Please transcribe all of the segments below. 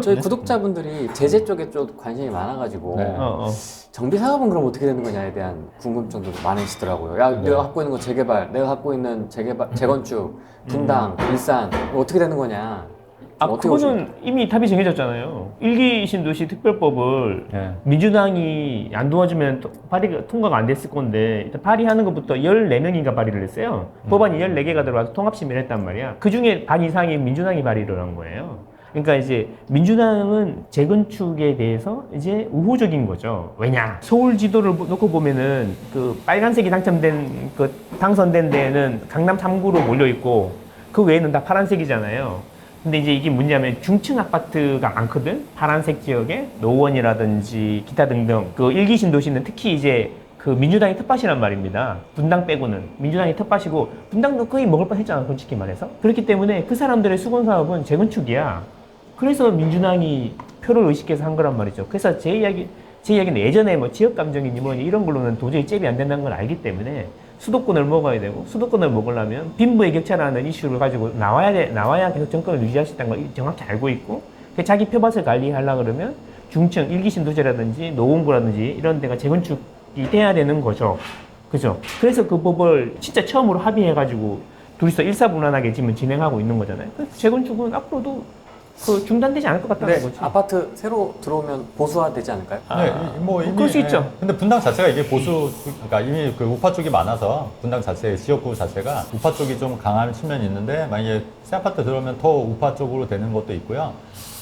저희 구독자분들이 제재 쪽에 좀 관심이 많아가지고 네. 정비 사업은 그럼 어떻게 되는 거냐에 대한 궁금증도 많으시더라고요. 야, 네. 내가 갖고 있는 거 재개발, 내가 갖고 있는 재건축, 분당, 일산 어떻게 되는 거냐? 어떻게 그거는 이미 답이 정해졌잖아요. 일기 신도시 특별법을 네. 민주당이 안 도와주면 발의가 통과가 안 됐을 건데 일단 발의하는 것부터 14명인가 발의를 했어요. 법안이 14개가 들어와서 통합심의를 했단 말이야. 그 중에 반 이상이 민주당이 발의를 한 거예요. 그러니까 이제 민주당은 재건축에 대해서 이제 우호적인 거죠. 왜냐? 서울 지도를 놓고 보면은 그 빨간색이 당선된 데에는 강남 3구로 몰려 있고 그 외에는 다 파란색이잖아요. 근데 이제 이게 뭐냐면 중층 아파트가 많거든. 파란색 지역에 노원이라든지 기타 등등 그 일기 신도시는 특히 이제 그 민주당이 텃밭이란 말입니다. 분당 빼고는 민주당이 탓밭이고 분당도 거의 먹을 뻔했잖아, 솔직히 말해서. 그렇기 때문에 그 사람들의 수건 사업은 재건축이야. 그래서 민주당이 표를 의식해서 한 거란 말이죠. 그래서 제 이야기는 예전에 뭐 지역 감정이니 뭐니 이런 걸로는 도저히 잽이 안 된다는 걸 알기 때문에 수도권을 먹어야 되고, 수도권을 먹으려면 빈부의 격차라는 이슈를 가지고 나와야 계속 정권을 유지할 수 있다는 걸 정확히 알고 있고, 자기 표밭을 관리하려고 그러면 중층, 일기 신도시라든지 노원구라든지 이런 데가 재건축이 돼야 되는 거죠. 그죠? 그래서 그 법을 진짜 처음으로 합의해가지고 둘이서 일사분란하게 지금 진행하고 있는 거잖아요. 그래서 재건축은 앞으로도 그 중단되지 않을 것 같다는 네, 거지. 아파트 새로 들어오면 보수화되지 않을까요? 네, 뭐 이미, 그럴 수 있죠. 근데 분당 자체가 이게 그러니까 이미 그 우파 쪽이 많아서 분당 자체 지역구 자체가 우파 쪽이 좀 강한 측면이 있는데 만약에 새 아파트 들어오면 더 우파 쪽으로 되는 것도 있고요.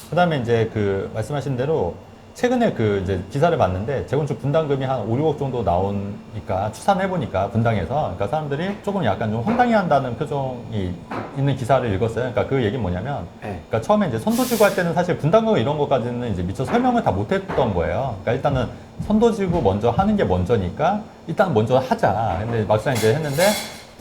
그다음에 이제 그 말씀하신 대로 최근에 그 이제 기사를 봤는데 재건축 분담금이 한 5, 6억 정도 나오니까 추산해 보니까 분당에서 그러니까 사람들이 조금 약간 좀 황당해한다는 표정이 있는 기사를 읽었어요. 그러니까 그 얘기는 뭐냐면, 네. 그러니까 처음에 이제 선도지구 할 때는 사실 분담금 이런 것까지는 이제 미처 설명을 다 못했던 거예요. 그러니까 일단은 선도지구 먼저 하는 게 먼저니까 일단 먼저 하자. 근데 막상 이제 했는데.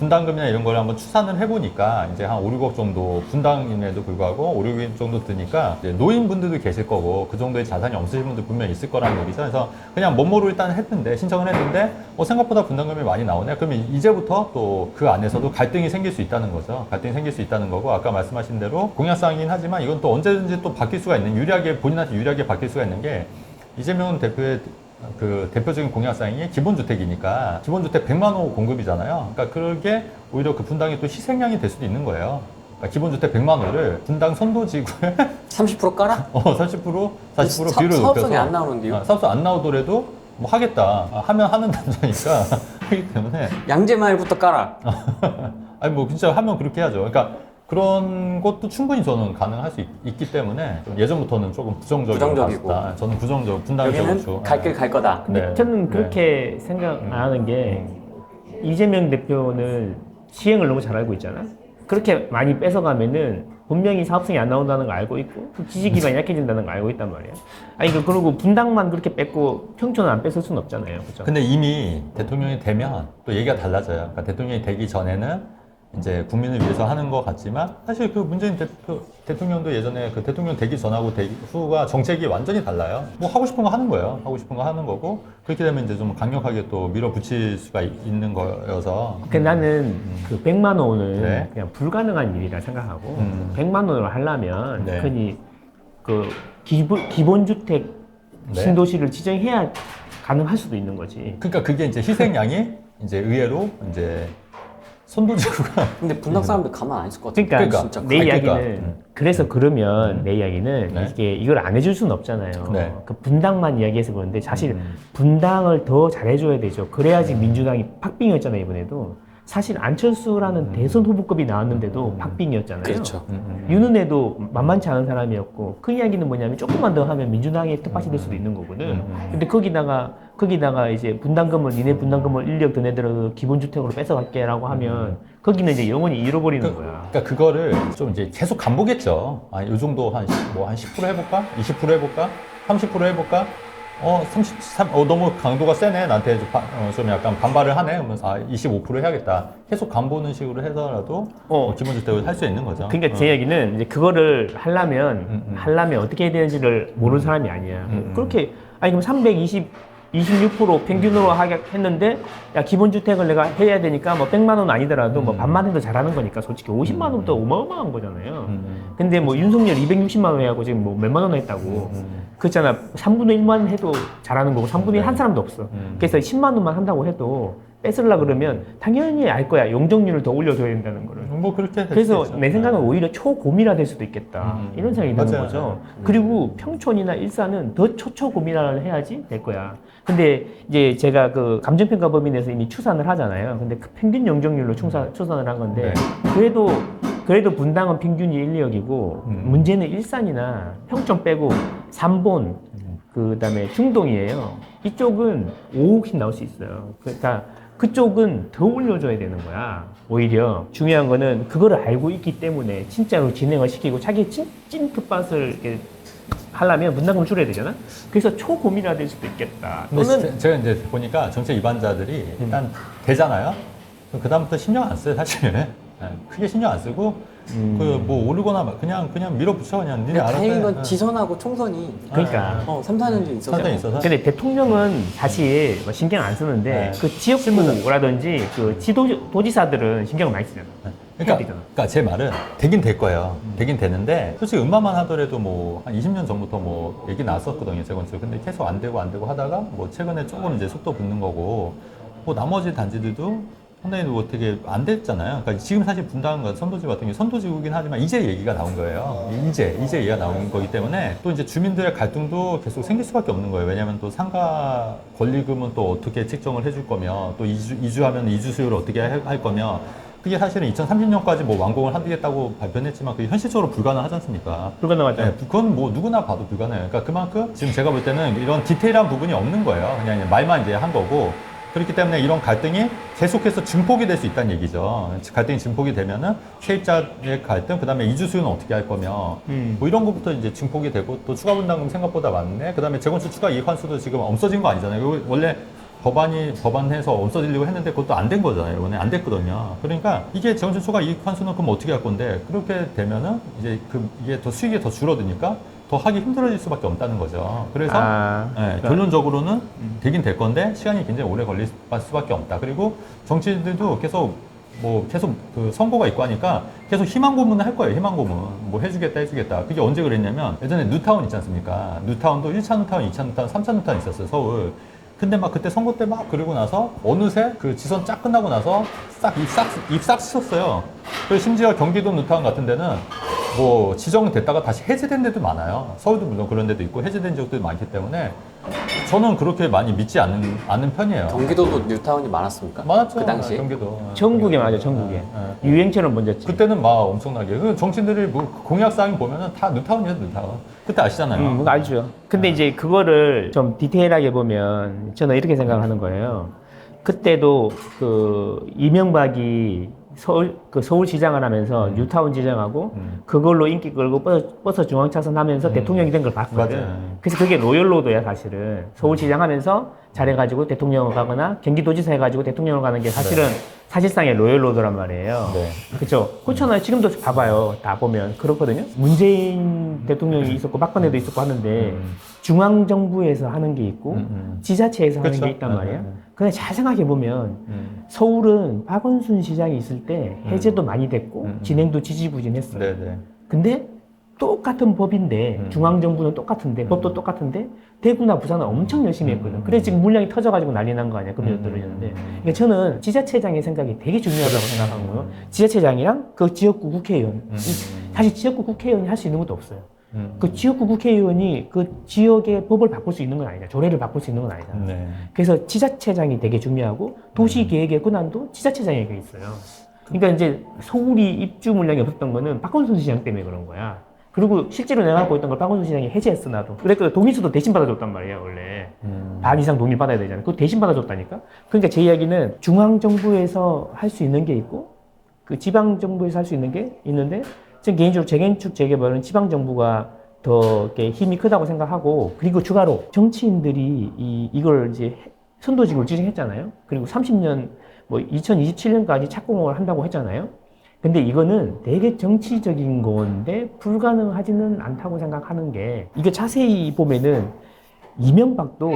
분담금이나 이런 걸 한번 추산을 해보니까 이제 한 5, 6억 정도 분당임에도 불구하고 5, 6억 정도 드니까 이제 노인분들도 계실 거고 그 정도의 자산이 없으신 분들 분명히 있을 거라는 얘기죠. 그래서 그냥 멋모로 일단 했는데 신청을 했는데 생각보다 분담금이 많이 나오네. 그러면 이제부터 또 그 안에서도 갈등이 생길 수 있다는 거죠. 갈등이 생길 수 있다는 거고 아까 말씀하신 대로 공약사항이긴 하지만 이건 또 언제든지 또 바뀔 수가 있는 본인한테 유리하게 바뀔 수가 있는 게 이재명 대표의 그 대표적인 공약사항이 기본주택이니까 기본주택 100만 호 공급이잖아요. 그러니까 그게 오히려 그 분당이 또 희생양이 될 수도 있는 거예요. 그러니까 기본주택 100만 호를 분당 선도지구에 30% 깔아? 30% 40% 비율을 높여서 사업성이 안 나오는데요? 사업성 안 나오더라도 뭐 하겠다. 하면 하는 남자니까 하기 때문에 양재마을부터 깔아. 아니 뭐 진짜 하면 그렇게 해야죠. 그러니까 그런 것도 충분히 저는 가능할 수 있기 때문에 좀 예전부터는 조금 부정적이고. 봤다. 저는 부정적 분당을 여기는 갈 길 갈 거다. 근데 네. 저는 그렇게 생각 안 하는 게 이재명 대표는 시행을 너무 잘 알고 있잖아. 그렇게 많이 뺏어가면은 분명히 사업성이 안 나온다는 걸 알고 있고 그 지지 기반이 약해진다는 걸 알고 있단 말이야. 아니 그리고 분당만 그렇게 뺏고 평촌은 안 뺏을 수는 없잖아요, 그죠? 근데 이미 대통령이 되면 또 얘기가 달라져요. 그러니까 대통령이 되기 전에는 이제 국민을 위해서 하는 것 같지만 사실 그 문재인 대통령도 예전에 그 대통령 되기 전하고 되기 후가 정책이 완전히 달라요. 뭐 하고 싶은 거 하는 거예요. 하고 싶은 거 하는 거고 그렇게 되면 이제 좀 강력하게 또 밀어붙일 수가 있는 거여서. 나는 그 100만 원은 네. 그냥 불가능한 일이라 생각하고 100만 원으로 하려면 네. 흔히 그 기본주택 네. 신도시를 지정해야 가능할 수도 있는 거지. 그러니까 그게 이제 희생양이 이제 의외로 이제 선도지구가 근데 분당 사람들 가만 안 있을 것 같아. 그러니까 진짜. 내 이야기는 그러니까. 그래서 그러면 내 이야기는 네. 이게 이걸 안 해줄 수는 없잖아요. 네. 그 분당만 이야기해서 그런데 사실 분당을 더 잘해줘야 되죠. 그래야지 민주당이 팍빙이었잖아요 이번에도. 사실 안철수라는 대선 후보급이 나왔는데도 팍빙이었잖아요. 그렇죠. 윤은혜도 만만치 않은 사람이었고 그 이야기는 뭐냐면 조금만 더 하면 민주당의 텃밭이 될 수도 있는 거거든. 근데 거기다가 이제 니네 분담금을 1억 더 내더라도 기본주택으로 뺏어갈게라고 하면 거기는 이제 영원히 잃어버리는 거야. 그러니까 그거를 좀 이제 계속 간보겠죠. 이 정도 한 10% 해볼까? 20% 해볼까? 30% 해볼까? 33, 너무 강도가 세네. 나한테 좀 약간 반발을 하네. 그러면서 25% 해야겠다. 계속 간보는 식으로 해서라도 기본주택을 할 수 있는 거죠. 그러니까 제 얘기는 이제 그거를 하려면 어떻게 해야 되는지를 모르는 사람이 아니야. 그렇게, 아니, 그럼 26% 평균으로 했는데 야 기본주택을 내가 해야 되니까 뭐 100만 원 아니더라도 뭐 반만 해도 잘하는 거니까 솔직히 50만 원부터 어마어마한 거잖아요. 근데 뭐 윤석열 260만 원 해하고 지금 뭐 몇만 원 했다고 그렇잖아. 3분의 1만 해도 잘하는 거고 3분의 1 한 사람도 없어. 그래서 10만 원만 한다고 해도 뺏으려 그러면 당연히 알 거야. 용적률을 더 올려줘야 된다는 거를. 뭐 그렇게 그래서 됐죠. 내 생각은 오히려 초고밀화 될 수도 있겠다. 이런 생각이 드는 맞아요. 거죠. 그리고 평촌이나 일산은 더 초초고밀화를 해야지 될 거야. 근데 이제 제가 그 감정평가법인에서 이미 추산을 하잖아요. 근데 그 평균 용적률로 추산을 한 건데 그래도 분당은 평균이 1, 2억이고 문제는 일산이나 평촌 빼고 삼본 그다음에 중동이에요. 이쪽은 5억씩 나올 수 있어요. 그러니까 그쪽은 더 올려줘야 되는 거야. 오히려 중요한 거는 그거를 알고 있기 때문에 진짜로 진행을 시키고 자기 찐 텃밭을 이렇게 하려면 분담금을 줄여야 되잖아. 그래서 초고밀화 될 수도 있겠다. 근데 또는 제가 이제 보니까 정책 위반자들이 일단 되잖아요. 그 다음부터 신경 안 써요, 사실. 네, 크게 신경 안 쓰고 그 뭐 오르거나 그냥 밀어붙여 그냥 니네 알아서 다행인 건 해. 지선하고 총선이 그러니까 3, 4년 있어서 상당히 있어서. 근데 대통령은 사실 뭐 신경 안 쓰는데 네. 그 지역구라든지 그 도지사들은 신경을 많이 쓰잖아. 해야 되잖아. 그러니까 제 말은 되긴 될 거예요. 되긴 되는데 솔직히 음마만 하더라도 뭐 한 20년 전부터 뭐 얘기 나왔었거든요, 재건축. 근데 계속 안 되고 하다가 뭐 최근에 조금 이제 속도 붙는 거고 뭐 나머지 단지들도 상당히 뭐 되게 안 됐잖아요. 그러니까 지금 사실 분당 선도지 같은 경우 선도지구긴 하지만 이제 얘기가 나온 거예요. 이제 얘기가 나온 거기 때문에 또 이제 주민들의 갈등도 계속 생길 수밖에 없는 거예요. 왜냐하면 또 상가 권리금은 또 어떻게 책정을 해줄 거며 또 이주하면 이주 수요를 어떻게 할 거며 그게 사실은 2030년까지 뭐 완공을 하겠다고 발표했지만 그게 현실적으로 불가능하지 않습니까? 불가능하죠. 네, 그건 뭐 누구나 봐도 불가능해요. 그러니까 그만큼 지금 제가 볼 때는 이런 디테일한 부분이 없는 거예요. 그냥 말만 이제 한 거고. 그렇기 때문에 이런 갈등이 계속해서 증폭이 될 수 있다는 얘기죠. 갈등이 증폭이 되면은 세입자의 갈등, 그 다음에 이주 수요는 어떻게 할 거며, 뭐 이런 것부터 이제 증폭이 되고 또 추가 분담금 생각보다 많네. 그 다음에 재건축 추가 이익 환수도 지금 없어진 거 아니잖아요. 원래 법안해서 없어지려고 했는데 그것도 안 된 거잖아요. 이번에 안 됐거든요. 그러니까 이게 재건축 추가 이익 환수는 그럼 어떻게 할 건데 그렇게 되면은 이제 이게 더 수익이 더 줄어드니까 더 하기 힘들어질 수밖에 없다는 거죠. 그래서 결론적으로는 되긴 될 건데 시간이 굉장히 오래 걸릴 수밖에 없다. 그리고 정치인들도 계속 그 선거가 있고 하니까 계속 희망 고문을 할 거예요. 희망 고문. 뭐 해주겠다. 그게 언제 그랬냐면 예전에 뉴타운 있지 않습니까? 뉴타운도 1차 뉴타운, 2차 뉴타운, 3차 뉴타운 있었어요. 서울. 근데 막 그때 선거 때 막 그러고 나서 어느새 그 지선 쫙 끝나고 나서 입싹 씻었어요. 그리고 심지어 경기도 뉴타운 같은 데는 뭐 지정됐다가 다시 해제된 데도 많아요. 서울도 물론 그런 데도 있고 해제된 지역들도 많기 때문에 저는 그렇게 많이 믿지 않는 편이에요. 경기도도 뉴타운이 많았습니까? 많았죠. 그 당시 경기도. 전국에 맞아, 전국에. 유행처럼 번졌지. 그때는 막 엄청나게. 그 정치인들이 뭐 공약사항 보면은 다 뉴타운이에요, 뉴타운. 그때 아시잖아요. 그거 알죠. 근데 이제 그거를 좀 디테일하게 보면 저는 이렇게 생각하는 거예요. 그때도 그 이명박이 서울시장을 하면서 뉴타운 지정하고 그걸로 인기 끌고 버스 중앙차선 하면서 대통령이 된 걸 봤거든. 맞아요. 그래서 그게 로열로드야 사실은. 서울시장 하면서 잘해가지고 대통령을 가거나 경기도지사 해가지고 대통령을 가는 게 사실은 사실상의 로열로드란 말이에요. 네. 그렇죠. 그렇잖아요. 지금도 봐봐요. 다 보면 그렇거든요. 문재인 대통령이 있었고 박근혜도 있었고 하는데 중앙정부에서 하는 게 있고 지자체에서 하는 그쵸? 게 있단 말이에요. 근데 잘 생각해 보면 서울은 박원순 시장이 있을 때 해제도 많이 됐고 진행도 지지부진했어요. 네네. 근데 똑같은 법인데 중앙정부는 똑같은데 법도 똑같은데 대구나 부산은 엄청 열심히 했거든. 그래서 지금 물량이 터져가지고 난리 난 거 아니야. 금리도 떨어졌는데. 그러니까 저는 지자체장의 생각이 되게 중요하다고 생각하고요. 지자체장이랑 그 지역구 국회의원. 사실 지역구 국회의원이 할 수 있는 것도 없어요. 그 지역구 국회의원이 그 지역의 법을 바꿀 수 있는 건 아니잖아. 조례를 바꿀 수 있는 건 아니잖아. 네. 그래서 지자체장이 되게 중요하고 도시계획의 권한도 지자체장에게 있어요. 그러니까 이제 서울이 입주 물량이 없었던 거는 박원순 시장 때문에 그런 거야. 그리고 실제로 내가 갖고 있던 걸 박원순 시장이 해제했어, 나도. 그랬거든. 동의서도 대신 받아줬단 말이야, 원래. 반 이상 동의를 받아야 되잖아. 그거 대신 받아줬다니까? 그러니까 제 이야기는 중앙정부에서 할 수 있는 게 있고, 그 지방정부에서 할 수 있는 게 있는데, 지금 개인적으로 재건축, 재개발은 지방정부가 더 이렇게 힘이 크다고 생각하고, 그리고 추가로 정치인들이 이걸 이제 선도직을 지정했잖아요. 그리고 30년, 뭐 2027년까지 착공을 한다고 했잖아요. 근데 이거는 되게 정치적인 건데 불가능하지는 않다고 생각하는 게, 이게 자세히 보면은 이명박도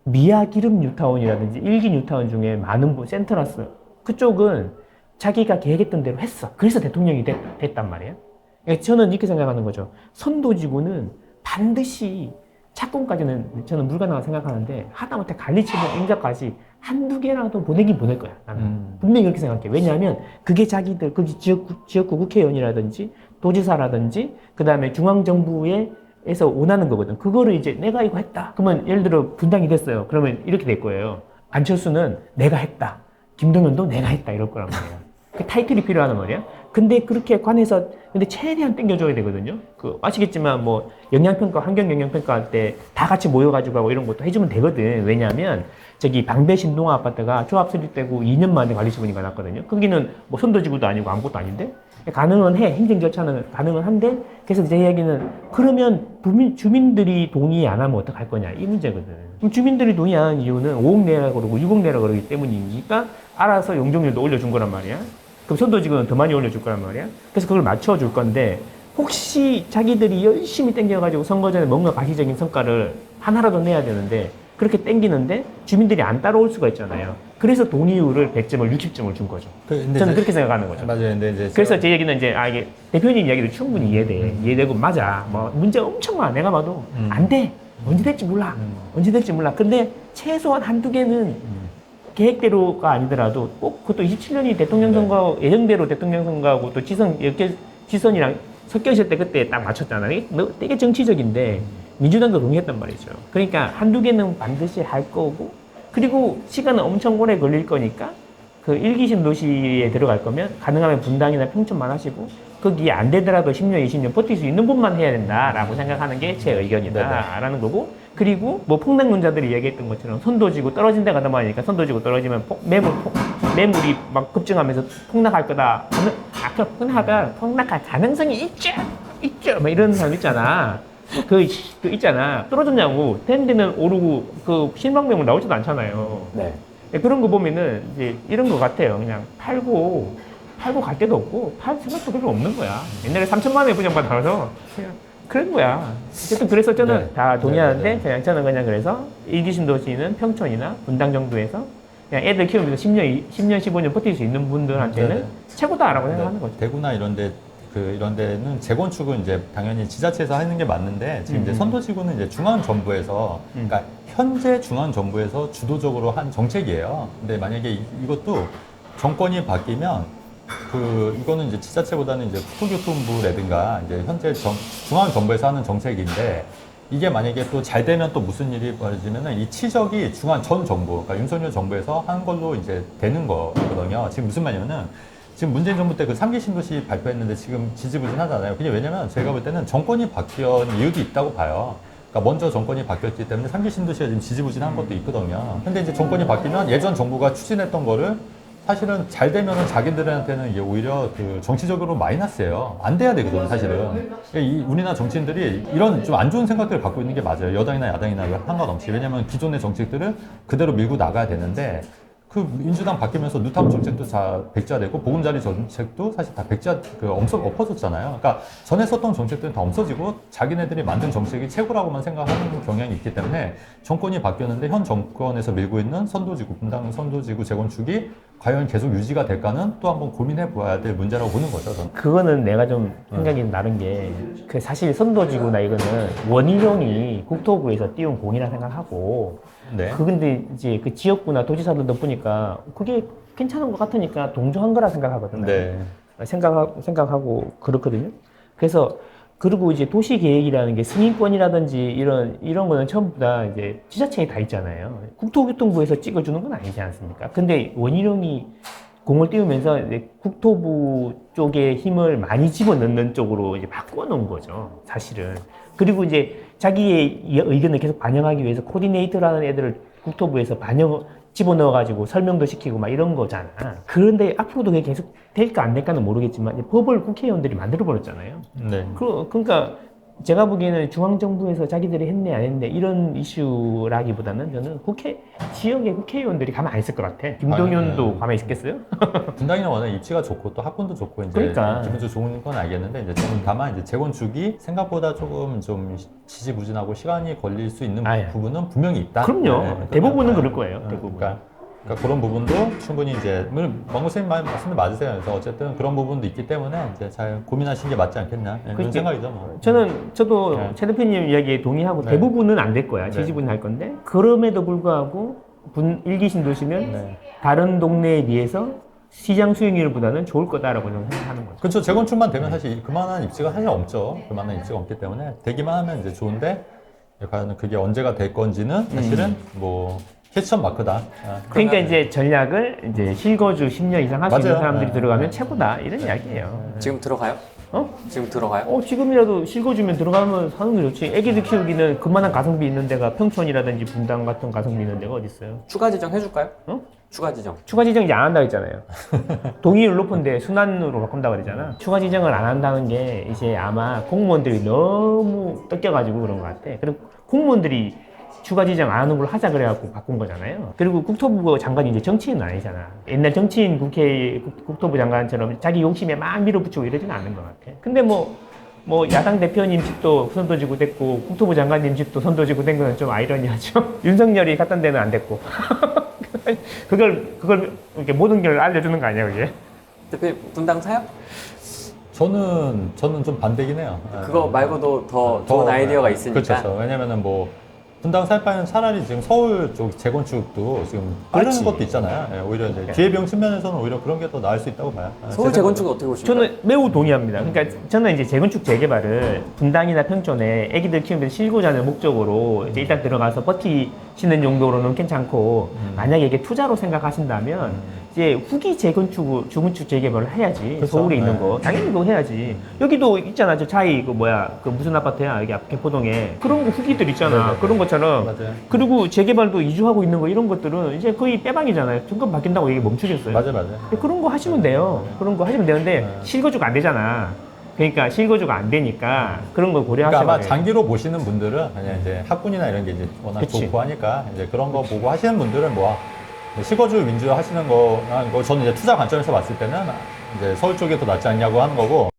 미아 기름 뉴타운이라든지 일기 뉴타운 중에 많은 센트라스 그쪽은 자기가 계획했던 대로 했어. 그래서 대통령이 됐단 말이에요. 그러니까 저는 이렇게 생각하는 거죠. 선도지구는 반드시 착공까지는 저는 불가능하다고 생각하는데 하다못해 관리체계 인가까지 한두 개라도 보내긴 보낼 거야. 나는 분명히 그렇게 생각해. 왜냐하면 그게 자기들 그 지역구 국회의원이라든지 도지사라든지 그 다음에 중앙정부에서 원하는 거거든. 그거를 이제 내가 이거 했다. 그러면 예를 들어 분당이 됐어요. 그러면 이렇게 될 거예요. 안철수는 내가 했다. 김동연도 내가 했다. 이럴 거란 말이야. 그 타이틀이 필요하단 말이야. 근데 그렇게 관해서 근데 최대한 땡겨줘야 되거든요. 그 아시겠지만 뭐 영양평가, 환경 영양평가 할 때 다 같이 모여가지고 하고 이런 것도 해주면 되거든. 왜냐하면 저기 방배 신동아 아파트가 조합 수립되고 2년 만에 관리처분이 났거든요. 거기는 뭐 선도지구도 아니고 아무것도 아닌데 가능은 해. 행정 절차는 가능은 한데 그래서 제 이야기는 그러면 주민들이 동의 안 하면 어떡할 거냐 이 문제거든. 그럼 주민들이 동의 안 하는 이유는 5억 내라 그러고 6억 내라 그러기 때문이니까 알아서 용적률도 올려준 거란 말이야. 그럼 선도지구는 더 많이 올려줄 거란 말이야. 그래서 그걸 맞춰줄 건데 혹시 자기들이 열심히 땡겨가지고 선거 전에 뭔가 가시적인 성과를 하나라도 내야 되는데 그렇게 땡기는데 주민들이 안 따라올 수가 있잖아요. 그래서 동의율을 100점을 60점을 준 거죠. 저는 그렇게 생각하는 거죠. 맞아요. 근데 이제 그래서 제 얘기는 이제 이게 대표님 이야기도 충분히 이해되고 맞아. 뭐 문제 엄청 많아. 내가 봐도 안 돼. 언제 될지 몰라. 언제 될지 몰라. 근데 최소한 한두 개는 계획대로가 아니더라도 꼭 그것도 27년이 대통령 선거 예정대로 대통령 선거하고 또 지선이랑 섞여 있을 때 그때 딱 맞췄잖아요. 되게 정치적인데 민주당도 동의했단 말이죠. 그러니까 한두 개는 반드시 할 거고 그리고 시간은 엄청 오래 걸릴 거니까 그 일기 신도시에 들어갈 거면 가능하면 분당이나 평촌만 하시고 거기 안 되더라도 10년, 20년 버틸 수 있는 분만 해야 된다라고 생각하는 게 제 의견이다라는 거고 그리고 뭐 폭락론자들이 얘기했던 것처럼 선도지구 떨어진 데가 너무 많으니까 선도지구 떨어지면 매물이 막 급증하면서 폭락할 거다. 폭락할 가능성이 있죠. 막 이런 사람 있잖아. 그 있잖아. 떨어졌냐고. 된 데는 오르고 그 실망 매물 나오지도 않잖아요. 네. 그런 거 보면은 이제 이런 거 같아요. 그냥 팔고 갈 데도 없고 팔 생각도 별로 없는 거야. 옛날에 3천만 원에 분양받아서 그냥 그런 거야. 어쨌든 그래서 저는 다 동의하는데 그냥 저는 그냥 그래서 일기신도시는 평촌이나 분당 정도에서 그냥 애들 키우면서 10년, 15년 버틸 수 있는 분들한테는 최고다라고 생각하는 거죠. 대구나 이런 데는 재건축은 이제 당연히 지자체에서 하는 게 맞는데 지금 이제 선도지구는 이제 중앙정부에서 그러니까 현재 중앙정부에서 주도적으로 한 정책이에요. 근데 만약에 이것도 정권이 바뀌면 이거는 이제 지자체보다는 이제 국토교통부라든가 이제 현재 중앙정부에서 하는 정책인데 이게 만약에 또 잘 되면 또 무슨 일이 벌어지면은 이 치적이 전 정부, 그러니까 윤석열 정부에서 한 걸로 이제 되는 거거든요. 지금 무슨 말이냐면은 지금 문재인 정부 때 그 3기 신도시 발표했는데 지금 지지부진하잖아요. 그게 왜냐면 제가 볼 때는 정권이 바뀐 이유도 있다고 봐요. 그러니까 먼저 정권이 바뀌었기 때문에 3기 신도시가 지금 지지부진한 것도 있거든요. 근데 이제 정권이 바뀌면 예전 정부가 추진했던 거를 사실은 잘 되면은 자기들한테는 이게 오히려 그 정치적으로 마이너스예요. 안 돼야 되거든요, 사실은. 우리나라 정치인들이 이런 좀 안 좋은 생각들을 갖고 있는 게 맞아요. 여당이나 야당이나 상관없이. 왜냐면 기존의 정책들을 그대로 밀고 나가야 되는데 그 민주당 바뀌면서 뉴타운 정책도 다 백지화되고 보금자리 정책도 사실 다 엎어졌잖아요. 그러니까 전에 썼던 정책들은 다 없어지고 자기네들이 만든 정책이 최고라고만 생각하는 경향이 있기 때문에 정권이 바뀌었는데 현 정권에서 밀고 있는 선도지구, 분당 선도지구 재건축이 과연 계속 유지가 될까는 또 한번 고민해 보아야 될 문제라고 보는 거죠. 저는. 그거는 내가 좀 생각이 나는 게 그 사실 선도지구나 이거는 원희룡이 국토부에서 띄운 공이라 생각하고 네. 근데 이제 그 지역구나 도지사들도 보니까 그게 괜찮은 것 같으니까 동조한 거라 생각하거든요. 네. 생각하고 그렇거든요. 그래서 그리고 이제 도시 계획이라는 게 승인권이라든지 이런 거는 전부 다 이제 지자체에 다 있잖아요. 국토교통부에서 찍어주는 건 아니지 않습니까? 근데 원희룡이 공을 띄우면서 이제 국토부 쪽에 힘을 많이 집어넣는 쪽으로 이제 바꿔놓은 거죠, 사실은. 그리고 이제 자기의 의견을 계속 반영하기 위해서 코디네이터라는 애들을 국토부에서 집어넣어가지고 설명도 시키고 막 이런 거잖아. 그런데 앞으로도 그게 계속 될까 안 될까는 모르겠지만 법을 국회의원들이 만들어버렸잖아요. 네. 그러니까 제가 보기에는 중앙정부에서 자기들이 했네 안 했네 이런 이슈라기보다는 저는 지역의 국회의원들이 가만 안 있을 것 같아. 김동연도 아니, 가만히 있겠어요? 분당이는 워낙 입지가 좋고 또 학군도 좋고 이제 그러니까. 기분도 좋은 건 알겠는데 이제 저는 다만 이제 재건축이 생각보다 조금 좀 지지부진하고 시간이 걸릴 수 있는 아예. 부분은 분명히 있다. 그럼요. 네, 대부분은 네. 그럴 거예요. 대부분. 그러니까 그런 부분도 충분히 이제 물론 왕 선생님 말씀도 맞으세요. 그래서 어쨌든 그런 부분도 있기 때문에 이제 잘 고민하시는 게 맞지 않겠냐 이런 그렇게- 생각이죠. 뭐. 저도 네. 최 대표님 이야기에 동의하고 네. 대부분은 안 될 거야. 네. 지지부는 할 건데 그럼에도 불구하고 일기 신도시는 네. 다른 동네에 비해서 시장 수익률보다는 좋을 거다라고 저는 생각하는 거죠. 그렇죠. 재건축만 되면 사실 그만한 입지가 사실 없죠. 그만한 입지가 없기 때문에 되기만 하면 이제 좋은데 과연 그게 언제가 될 건지는 사실은 뭐 캐치션 마크다. 그러니까 이제 전략을 이제 실거주 10년 이상 할 수 있는 맞아요. 사람들이 네. 들어가면 최고다 이런 이야기예요. 지금 들어가요? 어? 지금 들어가요? 지금이라도 실거주면 들어가면 사는 게 좋지. 애기들 키우기는 그만한 가성비 있는 데가 평촌이라든지 분당 같은 가성비 있는 데가 어디 있어요? 추가 지정 해줄까요? 어? 추가 지정. 추가 지정 이제 안 한다고 했잖아요. 동의율 높은데 순환으로 바꾼다고 그러잖아. 추가 지정을 안 한다는 게 이제 아마 공무원들이 너무 뜯겨가지고 그런 것 같아. 그리고 공무원들이 추가 지정 안 하는 걸 하자 그래갖고 바꾼 거잖아요. 그리고 국토부 장관이 이제 정치인은 아니잖아. 옛날 정치인 국토부 장관처럼 자기 욕심에 막 밀어붙이고 이러지는 않는 것 같아. 근데 뭐 야당 대표님 집도 손도지고 됐고 국토부 장관님 집도 손도지고 된 거는 좀 아이러니하죠. 윤석열이 갔던 데는 안 됐고. 그걸 이렇게 모든 걸 알려주는 거 아니야, 그게? 대표님 분당 사요? 저는 좀 반대긴 해요. 그거 말고도 더 좋은 아이디어가 있으니까. 그렇죠. 왜냐면은 뭐 분당 살 바에는 차라리 지금 서울 쪽 재건축도 지금 빠르는 그렇지. 것도 있잖아요. 예, 오히려 이제 기회비용 측면에서는 오히려 그런 게 더 나을 수 있다고 봐요. 서울 재건축은 어떻게 보십니까? 저는 매우 동의합니다. 그러니까 저는 이제 재건축 재개발을 분당이나 평촌에 애기들 키우는 데 실고자는 목적으로 이제 일단 들어가서 버티시는 정도로는 괜찮고 만약에 이게 투자로 생각하신다면 이제 후기 중구축 재개발을 해야지. 그렇죠. 서울에 있는 네. 거 당연히 그거 해야지. 여기도 있잖아. 저 차이 그 무슨 아파트야? 여기 앞 개포동에 그런 거 후기들 있잖아. 네네. 그런 것처럼. 맞아요. 그리고 재개발도 이주하고 있는 거 이런 것들은 이제 거의 빼박이잖아요. 정권 바뀐다고 이게 멈추겠어요. 맞아요. 근데 그런 거 하시면 돼요. 그런 거 하시면 되는데 실거주가 안 되잖아. 그러니까 실거주가 안 되니까 그런 걸 그러니까 고려하셔야 아마 돼요. 장기로 보시는 분들은 그냥 이제 학군이나 이런 게 이제 워낙 그치. 좋고 하니까 이제 그런 거 보고 하시는 분들은 뭐 실거주 위주로 하시는 거 저는 이제 투자 관점에서 봤을 때는 이제 서울 쪽이 더 낫지 않냐고 하는 거고